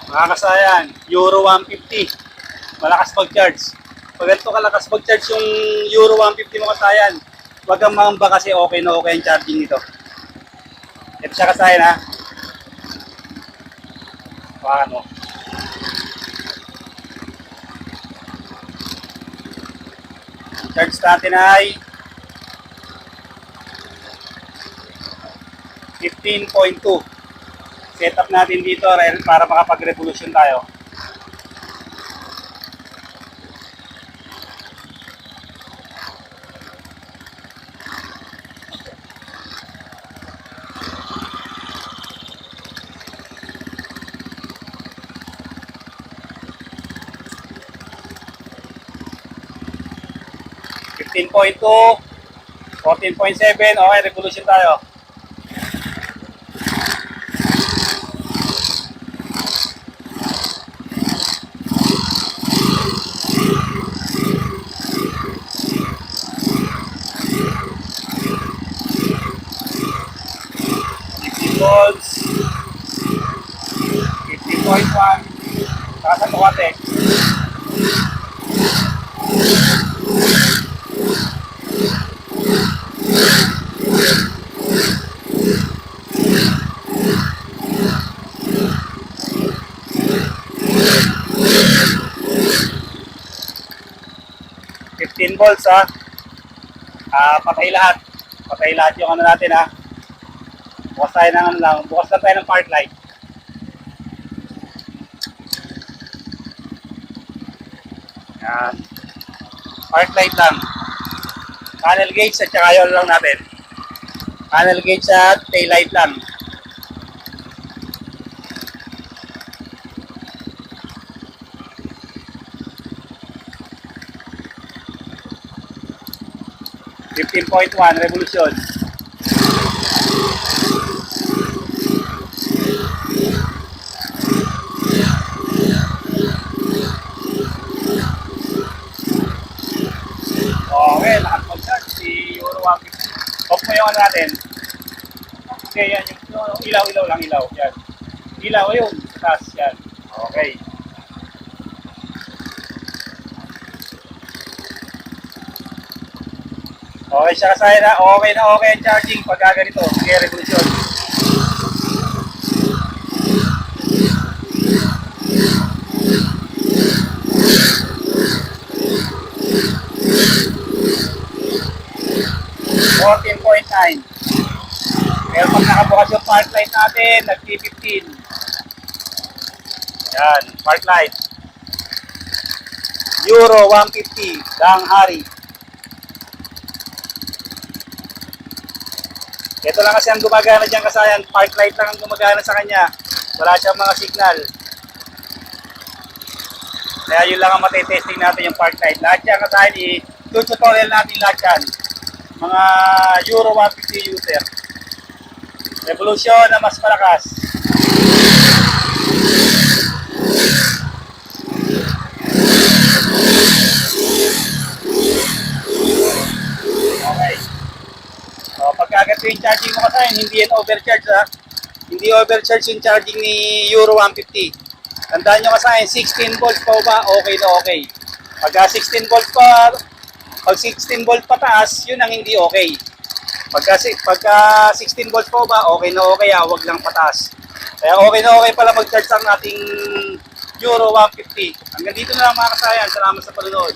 Mga kasayan, Euro 150. Malakas mag-charge. Pag ganito kalakas mag-charge yung Euro 150 mo kasayan, huwag kang mangamba kasi okay na okay ang charging nito. Ito siya kasayan ha. Paano? Charge natin ay 15.2. Setup natin dito para makapag-revolution tayo. Fifteen point two, 14.7, okay, revolution tayo. Volts 50.1 saka sa tuwate 15 volts ha. Patay lahat yung ano natin ha. Bukas tayo ng ano lang, bukas lang tayo ng park light. Yan. Park light lang. Panel gauge at saka yun lang natin. Panel gauge at tail light lang. .1 revolution. Okay, nakapag-charge si Euro 150. Off mo yung ano natin. Okay, yan yung ilaw lang, ilaw. Yan. Ilaw, ayun. Sa taas, yan. Okay. Okay siya kasaya na. Okay na okay ang charging pagka ganito. Sige, revolution. .9. Pero pag nakabukas yung park light natin, nag-T15. Yan, park light. Euro 150, Dang Hari. Ito lang kasi ang gumagana dyan kasayan, park light lang ang gumagana sa kanya. Wala siyang mga signal. Kaya yun lang ang matitesting natin yung park light. Lahat yan kasayan, i-tutorial natin lahat yan. Mga Euro 150 user. Revolution na mas malakas. Okay. So, pagkaganto yung charging mo kasi, hindi yan overcharge ha. Hindi overcharge yung charging ni Euro 150. Tandaan nyo kasi, 16 volts pa ba, okay na okay. Pagka 16 volts pa, pag 16 volt pataas, yun ang hindi okay. Pagka 16 volts po ba, okay na okay ha, wag lang pataas. Kaya okay na okay pala mag-charge ang ating Euro 150. Hanggang dito na lang mga kasayan. Salamat sa panonood.